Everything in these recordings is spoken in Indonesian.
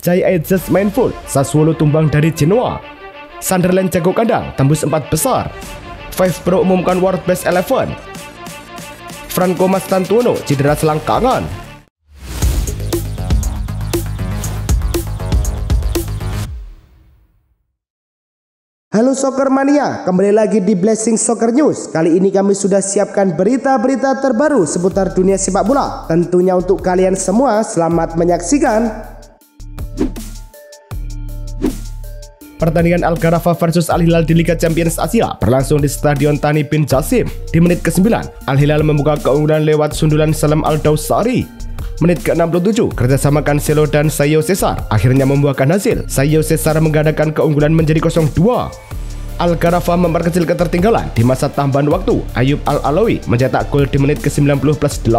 Jay Ajax main full, Sassuolo tumbang dari Genoa. Sunderland jago kandang, tembus 4 besar. 5 Pro umumkan World Best 11. Franco Mastantuono cedera selangkangan. Halo Soccer Mania, kembali lagi di Blessing Soccer News. Kali ini kami sudah siapkan berita-berita terbaru seputar dunia sepak bola. Tentunya untuk kalian semua, selamat menyaksikan. Pertandingan Al Gharafa versus Al Hilal di Liga Champions Asia berlangsung di Stadion Thani bin Jassim. Di menit ke-9, Al Hilal membuka keunggulan lewat sundulan Salam Al-Dawsari. Menit ke-67, kerjasama Cancelo dan Sayo Cesar akhirnya membuahkan hasil. Sayo Cesar menggandakan keunggulan menjadi 0-2. Al Gharafa memperkecil ketertinggalan di masa tambahan waktu. Ayub Al-Alawi mencetak gol di menit ke-90+8.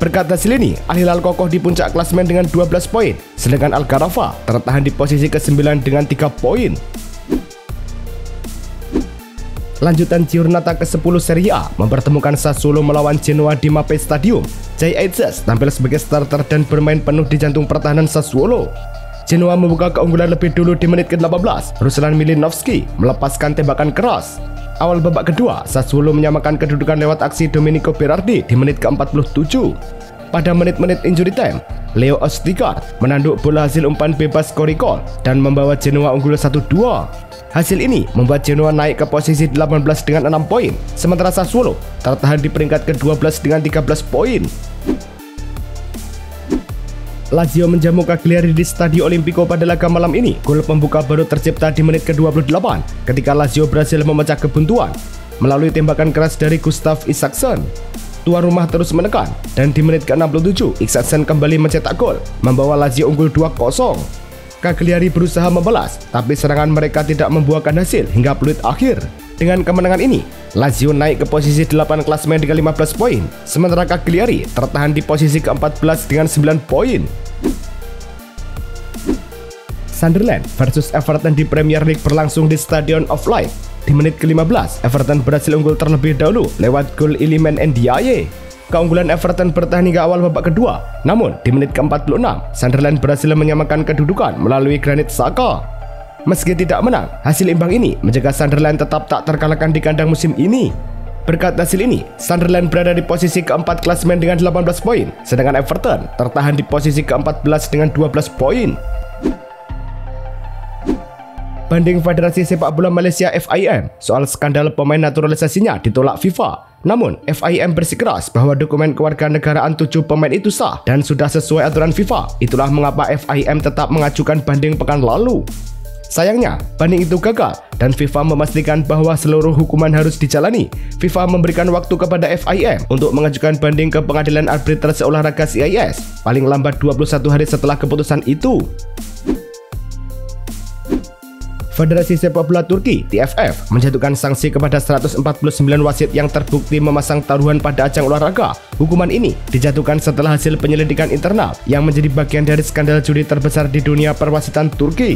Berkat hasil ini, Al Hilal kokoh di puncak klasemen dengan 12 poin, sedangkan Al Gharafa tertahan di posisi ke-9 dengan 3 poin. Lanjutan Giornata ke-10 Serie A mempertemukan Sassuolo melawan Genoa di Mapei Stadium. Jay Ajax tampil sebagai starter dan bermain penuh di jantung pertahanan Sassuolo. Genoa membuka keunggulan lebih dulu di menit ke-18. Ruslan Milinovski melepaskan tembakan keras. Awal babak kedua, Sassuolo menyamakan kedudukan lewat aksi Domenico Berardi di menit ke-47. Pada menit-menit injury time, Leo Ostigard menanduk bola hasil umpan bebas Korikol dan membawa Genoa unggul 1-2. Hasil ini membuat Genoa naik ke posisi 18 dengan 6 poin, sementara Sassuolo tertahan di peringkat ke-12 dengan 13 poin. Lazio menjamu Cagliari di Stadio Olimpico pada laga malam ini. Gol pembuka baru tercipta di menit ke-28 ketika Lazio berhasil memecah kebuntuan melalui tembakan keras dari Gustav Isaksson. Tuan rumah terus menekan dan di menit ke-67 Isaksson kembali mencetak gol, membawa Lazio unggul 2-0. Cagliari berusaha membalas, tapi serangan mereka tidak membuahkan hasil hingga peluit akhir. Dengan kemenangan ini, Lazio naik ke posisi 8 klasemen dengan 15 poin, sementara Cagliari tertahan di posisi ke-14 dengan 9 poin. Sunderland versus Everton di Premier League berlangsung di Stadion of Light. Di menit ke-15, Everton berhasil unggul terlebih dahulu lewat gol Iliman Ndiaye. Keunggulan Everton bertahan hingga awal babak kedua, namun di menit ke-46, Sunderland berhasil menyamakan kedudukan melalui Granit Xhaka. Meski tidak menang, hasil imbang ini menjaga Sunderland tetap tak terkalahkan di kandang musim ini. Berkat hasil ini, Sunderland berada di posisi ke-4 klasemen dengan 18 poin, sedangkan Everton tertahan di posisi ke-14 dengan 12 poin. Banding Federasi Sepak Bola Malaysia FIM soal skandal pemain naturalisasinya ditolak FIFA. Namun, FIM bersikeras bahwa dokumen kewarganegaraan 7 pemain itu sah dan sudah sesuai aturan FIFA. Itulah mengapa FIM tetap mengajukan banding pekan lalu. Sayangnya, banding itu gagal dan FIFA memastikan bahwa seluruh hukuman harus dijalani. FIFA memberikan waktu kepada FIM untuk mengajukan banding ke Pengadilan Arbitrase Olahraga CIS paling lambat 21 hari setelah keputusan itu. Federasi Sepak Bola Turki (TFF) menjatuhkan sanksi kepada 149 wasit yang terbukti memasang taruhan pada ajang olahraga. Hukuman ini dijatuhkan setelah hasil penyelidikan internal yang menjadi bagian dari skandal judi terbesar di dunia perwasitan Turki.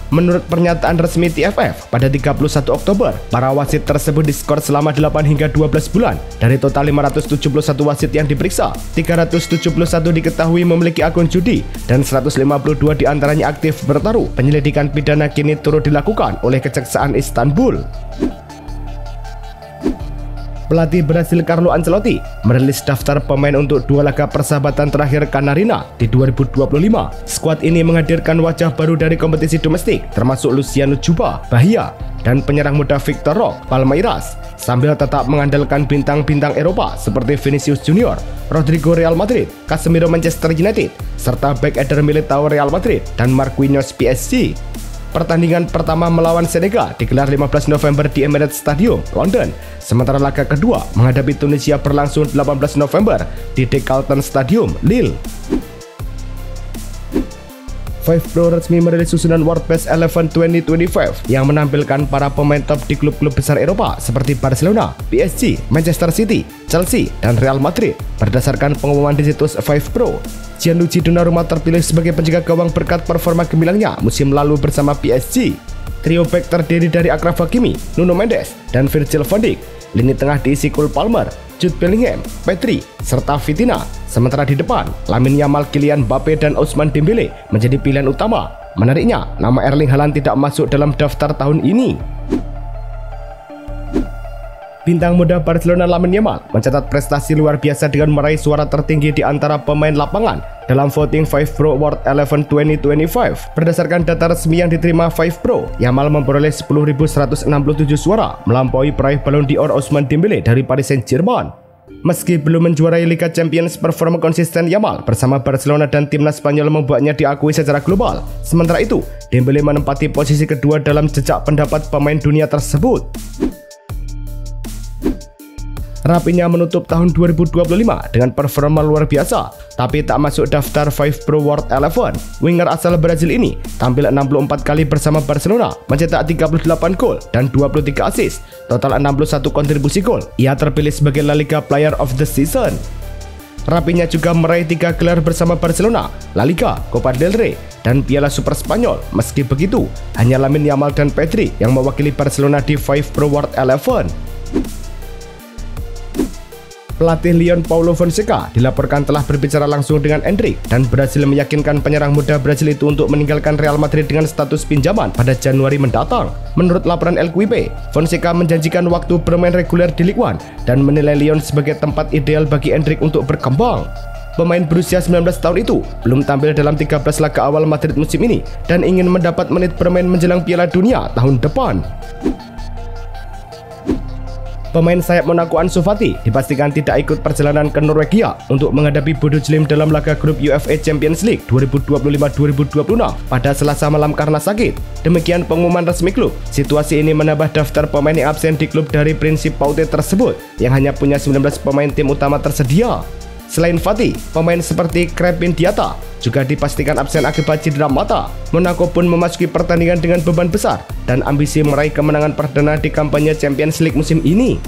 Menurut pernyataan resmi TFF, pada 31 Oktober, para wasit tersebut diskor selama 8 hingga 12 bulan. Dari total 571 wasit yang diperiksa, 371 diketahui memiliki akun judi, dan 152 diantaranya aktif bertaruh. Penyelidikan pidana kini turut dilakukan oleh Kejaksaan Istanbul. Pelatih Brasil Carlo Ancelotti merilis daftar pemain untuk 2 laga persahabatan terakhir Canarina di 2025. Skuad ini menghadirkan wajah baru dari kompetisi domestik, termasuk Luciano Juba, Bahia, dan penyerang muda Victor Roque Palmeiras, sambil tetap mengandalkan bintang-bintang Eropa seperti Vinicius Junior, Rodrigo Real Madrid, Casemiro Manchester United, serta bek Eder Militao Real Madrid dan Marquinhos PSG. Pertandingan pertama melawan Senegal digelar 15 November di Emirates Stadium, London. Sementara laga kedua menghadapi Tunisia berlangsung 18 November di The Carlton Stadium, Lille. 5 Pro resmi merilis susunan World Best 11 2025 yang menampilkan para pemain top di klub-klub besar Eropa seperti Barcelona, PSG, Manchester City, Chelsea, dan Real Madrid. Berdasarkan pengumuman di situs 5 Pro, Gianluigi Donnarumma terpilih sebagai penjaga gawang berkat performa gemilangnya musim lalu bersama PSG. Trio back terdiri dari Achraf Hakimi, Nuno Mendes, dan Virgil van Dijk lini tengah diisi Cole Palmer, Jude Bellingham, Pedri, serta Vitinha. Sementara di depan, Lamine Yamal, Kylian Mbappe, dan Ousmane Dembele menjadi pilihan utama. Menariknya, nama Erling Haaland tidak masuk dalam daftar tahun ini. Bintang muda Barcelona Lamine Yamal mencatat prestasi luar biasa dengan meraih suara tertinggi di antara pemain lapangan dalam voting 5Pro Award 11 2025. Berdasarkan data resmi yang diterima 5Pro, Yamal memperoleh 10.167 suara, melampaui peraih Ballon d'Or Ousmane Dembele dari Paris Saint-Germain. Meski belum menjuarai Liga Champions, performa konsisten Yamal bersama Barcelona dan timnas Spanyol membuatnya diakui secara global. Sementara itu, Dembele menempati posisi kedua dalam jejak pendapat pemain dunia tersebut. Rafinha menutup tahun 2025 dengan performa luar biasa, tapi tak masuk daftar 5Pro World 11. Winger asal Brazil ini tampil 64 kali bersama Barcelona, mencetak 38 gol dan 23 assist, total 61 kontribusi gol. Ia terpilih sebagai La Liga Player of the Season. Rafinha juga meraih 3 gelar bersama Barcelona, La Liga, Copa del Rey, dan Piala Super Spanyol. Meski begitu, hanya Lamine Yamal dan Pedri yang mewakili Barcelona di 5Pro World 11. Pelatih Lyon Paulo Fonseca dilaporkan telah berbicara langsung dengan Endrick dan berhasil meyakinkan penyerang muda Brasil itu untuk meninggalkan Real Madrid dengan status pinjaman pada Januari mendatang. Menurut laporan El Quipe, Fonseca menjanjikan waktu bermain reguler di Ligue 1 dan menilai Lyon sebagai tempat ideal bagi Endrick untuk berkembang. Pemain berusia 19 tahun itu belum tampil dalam 13 laga awal Madrid musim ini dan ingin mendapat menit bermain menjelang Piala Dunia tahun depan. Pemain sayap Monaco Ansu Fati dipastikan tidak ikut perjalanan ke Norwegia untuk menghadapi Bodo Glimt dalam laga grup UEFA Champions League 2025-2026 pada Selasa malam karena sakit. Demikian pengumuman resmi klub. Situasi ini menambah daftar pemain yang absen di klub dari Principauté tersebut yang hanya punya 19 pemain tim utama tersedia. Selain Fati, pemain seperti Krépin Diatta juga dipastikan absen akibat cedera mata. Monaco pun memasuki pertandingan dengan beban besar dan ambisi meraih kemenangan perdana di kampanye Champions League musim ini.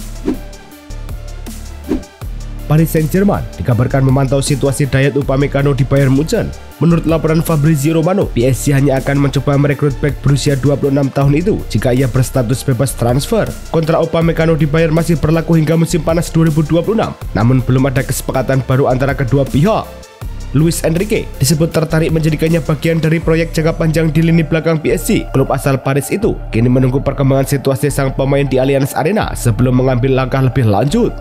Paris Saint-Germain dikabarkan memantau situasi Dayot Upamecano di Bayern Munchen. Menurut laporan Fabrizio Romano, PSG hanya akan mencoba merekrut bek berusia 26 tahun itu jika ia berstatus bebas transfer. Kontrak Upamecano di Bayern masih berlaku hingga musim panas 2026, namun belum ada kesepakatan baru antara kedua pihak. Luis Enrique disebut tertarik menjadikannya bagian dari proyek jangka panjang di lini belakang PSG. Klub asal Paris itu kini menunggu perkembangan situasi sang pemain di Allianz Arena sebelum mengambil langkah lebih lanjut.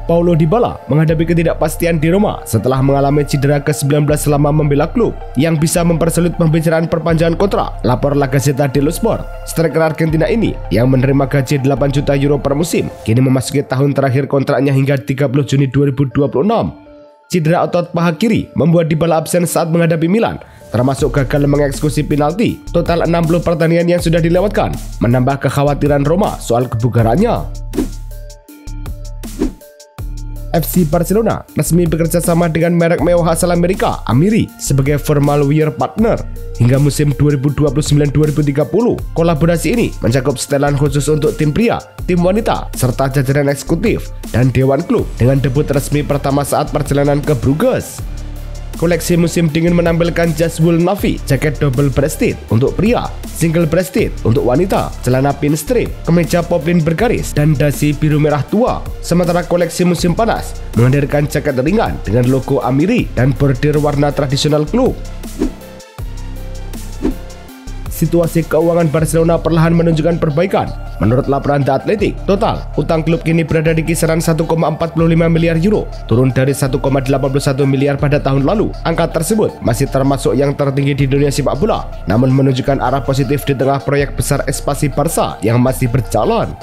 Paulo Dybala menghadapi ketidakpastian di Roma setelah mengalami cedera ke-19 selama membela klub yang bisa mempersulit pembicaraan perpanjangan kontrak. Lapor La Gazzetta dello Sport, striker Argentina ini yang menerima gaji 8 juta euro per musim kini memasuki tahun terakhir kontraknya hingga 30 Juni 2026. Cedera otot paha kiri membuat Dybala absen saat menghadapi Milan, termasuk gagal mengeksekusi penalti. Total 60 pertandingan yang sudah dilewatkan menambah kekhawatiran Roma soal kebugarannya. FC Barcelona resmi bekerja sama dengan merek mewah asal Amerika, Amiri, sebagai formal wear partner hingga musim 2029-2030. Kolaborasi ini mencakup setelan khusus untuk tim pria, tim wanita, serta jajaran eksekutif dan dewan klub dengan debut resmi pertama saat perjalanan ke Bruges. Koleksi musim dingin menampilkan jas wool navy, jaket double breasted untuk pria, single breasted untuk wanita, celana pinstripe, kemeja poplin bergaris, dan dasi biru merah tua. Sementara koleksi musim panas menghadirkan jaket ringan dengan logo Amiri dan bordir warna tradisional klub. Situasi keuangan Barcelona perlahan menunjukkan perbaikan. Menurut laporan The Athletic, total utang klub kini berada di kisaran 1,45 miliar euro, turun dari 1,81 miliar pada tahun lalu. Angka tersebut masih termasuk yang tertinggi di dunia sepak bola, namun menunjukkan arah positif di tengah proyek besar ekspansi Barca yang masih berjalan.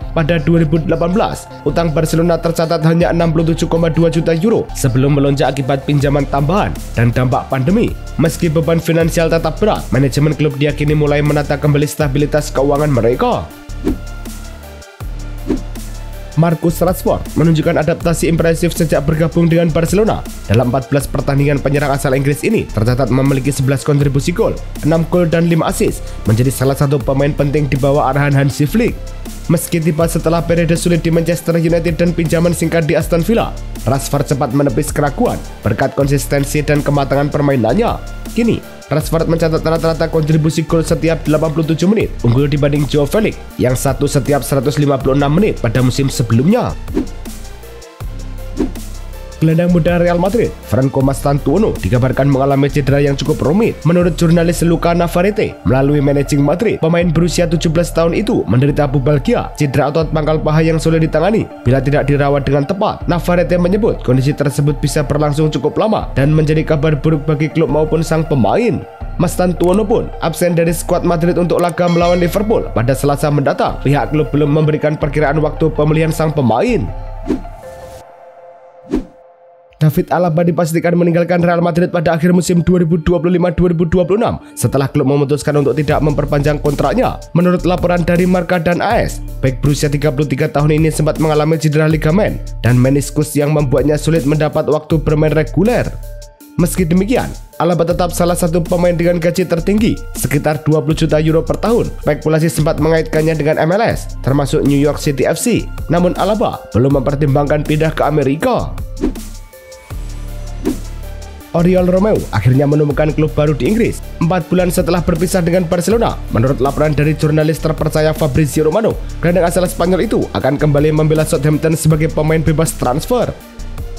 Pada 2018, utang Barcelona tercatat hanya 67,2 juta euro sebelum melonjak akibat pinjaman tambahan dan dampak pandemi. Meski beban finansial tetap berat, manajemen klub diyakini mulai menata kembali stabilitas keuangan mereka. Marcus Rashford menunjukkan adaptasi impresif sejak bergabung dengan Barcelona. Dalam 14 pertandingan, penyerang asal Inggris ini tercatat memiliki 11 kontribusi gol, 6 gol dan 5 assist, menjadi salah satu pemain penting di bawah arahan Hansi Flick. Meski tiba setelah periode sulit di Manchester United dan pinjaman singkat di Aston Villa, Rashford cepat menepis keraguan berkat konsistensi dan kematangan permainannya. Kini, Rashford mencatat rata-rata kontribusi gol setiap 87 menit, unggul dibanding Joao Felix yang satu setiap 156 menit pada musim sebelumnya. Gelandang muda Real Madrid, Franco Mastantuono, dikabarkan mengalami cedera yang cukup rumit. Menurut jurnalis Luca Navarrete, melalui Managing Madrid, pemain berusia 17 tahun itu menderita pubalgia, cedera otot pangkal paha yang sulit ditangani bila tidak dirawat dengan tepat. Navarrete menyebut kondisi tersebut bisa berlangsung cukup lama dan menjadi kabar buruk bagi klub maupun sang pemain. Mastantuono pun absen dari skuad Madrid untuk laga melawan Liverpool pada Selasa mendatang. Pihak klub belum memberikan perkiraan waktu pemulihan sang pemain. David Alaba dipastikan meninggalkan Real Madrid pada akhir musim 2025-2026 setelah klub memutuskan untuk tidak memperpanjang kontraknya. Menurut laporan dari Marca dan AS, bek berusia 33 tahun ini sempat mengalami cedera ligamen dan meniskus yang membuatnya sulit mendapat waktu bermain reguler. Meski demikian, Alaba tetap salah satu pemain dengan gaji tertinggi, sekitar 20 juta euro per tahun. Spekulasi sempat mengaitkannya dengan MLS, termasuk New York City FC. Namun Alaba belum mempertimbangkan pindah ke Amerika. Oriol Romeu akhirnya menemukan klub baru di Inggris 4 bulan setelah berpisah dengan Barcelona. Menurut laporan dari jurnalis terpercaya Fabrizio Romano, gelandang asal Spanyol itu akan kembali membela Southampton sebagai pemain bebas transfer.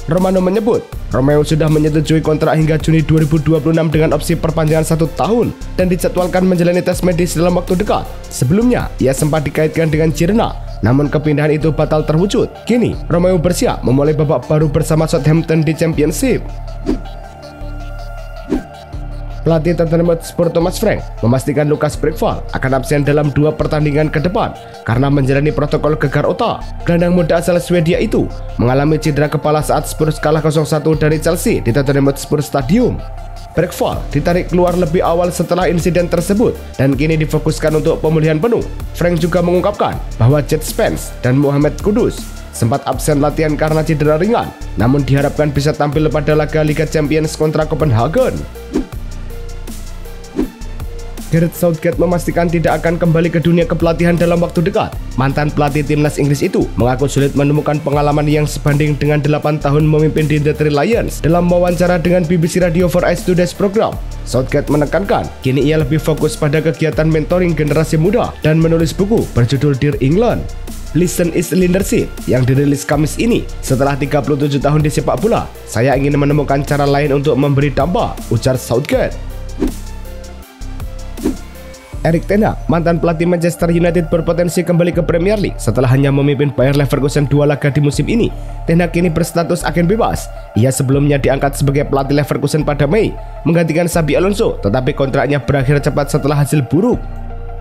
Romano menyebut Romeu sudah menyetujui kontrak hingga Juni 2026 dengan opsi perpanjangan 1 tahun dan dijadwalkan menjalani tes medis dalam waktu dekat. Sebelumnya, ia sempat dikaitkan dengan Girona, namun kepindahan itu batal terwujud. Kini, Romeu bersiap memulai babak baru bersama Southampton di Championship. Pelatih Tottenham Hotspur Thomas Frank memastikan Lucas Pickford akan absen dalam 2 pertandingan ke depan karena menjalani protokol gegar otak. Gelandang muda asal Swedia itu mengalami cedera kepala saat Spurs kalah 0-1 dari Chelsea di Tottenham Hotspur Stadium. Pickford ditarik keluar lebih awal setelah insiden tersebut dan kini difokuskan untuk pemulihan penuh. Frank juga mengungkapkan bahwa Jed Spence dan Mohamed Kudus sempat absen latihan karena cedera ringan, namun diharapkan bisa tampil pada laga Liga Champions kontra Copenhagen. Gareth Southgate memastikan tidak akan kembali ke dunia kepelatihan dalam waktu dekat. Mantan pelatih timnas Inggris itu mengaku sulit menemukan pengalaman yang sebanding dengan 8 tahun memimpin di The Three Lions. Dalam wawancara dengan BBC Radio 4 Today's program, Southgate menekankan kini ia lebih fokus pada kegiatan mentoring generasi muda dan menulis buku berjudul Dear England, Listen is Leadership yang dirilis Kamis ini. Setelah 37 tahun di sepak bola, saya ingin menemukan cara lain untuk memberi dampak, ujar Southgate. Erik ten Hag, mantan pelatih Manchester United, berpotensi kembali ke Premier League setelah hanya memimpin Bayer Leverkusen 2 laga di musim ini. Ten Hag kini berstatus agen bebas. Ia sebelumnya diangkat sebagai pelatih Leverkusen pada Mei, menggantikan Xabi Alonso, tetapi kontraknya berakhir cepat setelah hasil buruk.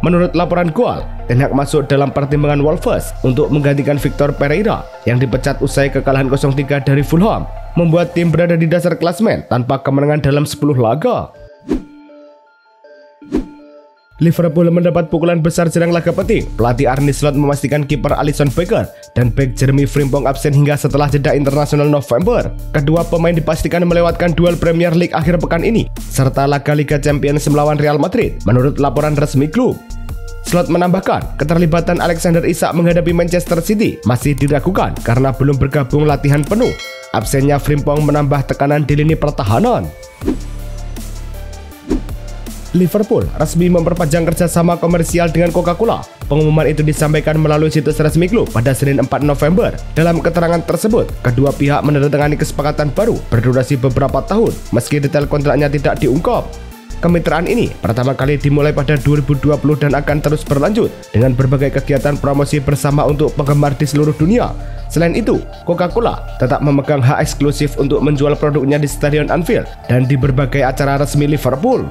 Menurut laporan Goal, Ten Hag masuk dalam pertimbangan Wolves untuk menggantikan Victor Pereira yang dipecat usai kekalahan 0-3 dari Fulham, membuat tim berada di dasar klasemen tanpa kemenangan dalam 10 laga. Liverpool mendapat pukulan besar jelang laga penting. Pelatih Arne Slot memastikan kiper Alisson Becker dan bek Jeremy Frimpong absen hingga setelah jeda internasional November. Kedua pemain dipastikan melewatkan duel Premier League akhir pekan ini serta laga Liga Champions melawan Real Madrid, menurut laporan resmi klub. Slot menambahkan keterlibatan Alexander Isak menghadapi Manchester City masih diragukan karena belum bergabung latihan penuh. Absennya Frimpong menambah tekanan di lini pertahanan. Liverpool resmi memperpanjang kerjasama komersial dengan Coca-Cola. Pengumuman itu disampaikan melalui situs resmi klub pada Senin 4 November. Dalam keterangan tersebut, kedua pihak menandatangani kesepakatan baru berdurasi beberapa tahun, meski detail kontraknya tidak diungkap. Kemitraan ini pertama kali dimulai pada 2020 dan akan terus berlanjut dengan berbagai kegiatan promosi bersama untuk penggemar di seluruh dunia. Selain itu, Coca-Cola tetap memegang hak eksklusif untuk menjual produknya di Stadion Anfield dan di berbagai acara resmi Liverpool.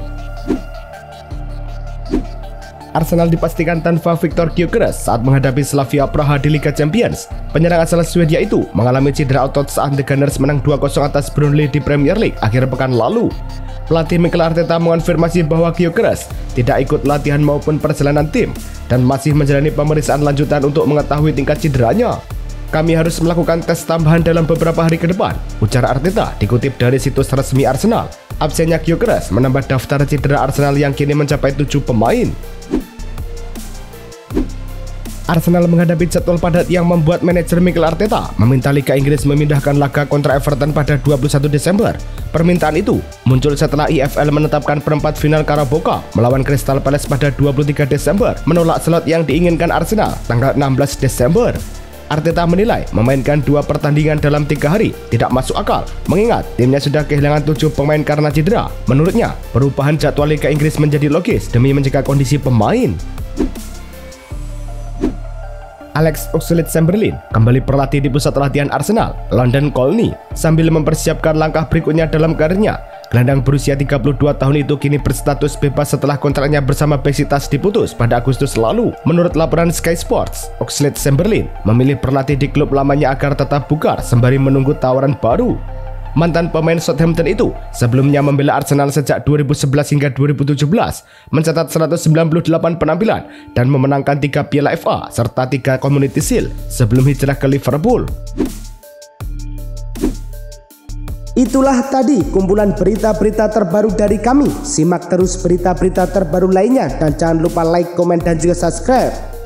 Arsenal dipastikan tanpa Viktor Gyökeres saat menghadapi Slavia Praha di Liga Champions. Penyerang asal Swedia itu mengalami cedera otot saat The Gunners menang 2-0 atas Burnley di Premier League akhir pekan lalu. Pelatih Mikel Arteta mengonfirmasi bahwa Gyökeres tidak ikut latihan maupun perjalanan tim dan masih menjalani pemeriksaan lanjutan untuk mengetahui tingkat cederanya. Kami harus melakukan tes tambahan dalam beberapa hari ke depan, ujar Arteta dikutip dari situs resmi Arsenal. Absennya Gyökeres menambah daftar cedera Arsenal yang kini mencapai 7 pemain. Arsenal menghadapi jadwal padat yang membuat manajer Mikel Arteta meminta Liga Inggris memindahkan laga kontra Everton pada 21 Desember. Permintaan itu muncul setelah EFL menetapkan perempat final Carabao Cup melawan Crystal Palace pada 23 Desember, menolak slot yang diinginkan Arsenal tanggal 16 Desember. Arteta menilai memainkan 2 pertandingan dalam 3 hari tidak masuk akal, mengingat timnya sudah kehilangan 7 pemain karena cedera. Menurutnya, perubahan jadwal Liga Inggris menjadi logis demi menjaga kondisi pemain. Alex Oxlade-Chamberlain kembali berlatih di pusat latihan Arsenal, London Colney, sambil mempersiapkan langkah berikutnya dalam karirnya. Gelandang berusia 32 tahun itu kini berstatus bebas setelah kontraknya bersama Besiktas diputus pada Agustus lalu. Menurut laporan Sky Sports, Oxlade-Chamberlain memilih berlatih di klub lamanya agar tetap bugar sembari menunggu tawaran baru. Mantan pemain Southampton itu sebelumnya membela Arsenal sejak 2011 hingga 2017, mencatat 198 penampilan dan memenangkan 3 Piala FA serta 3 Community Shield sebelum hijrah ke Liverpool. Itulah tadi kumpulan berita-berita terbaru dari kami. Simak terus berita-berita terbaru lainnya dan jangan lupa like, komen, dan juga subscribe.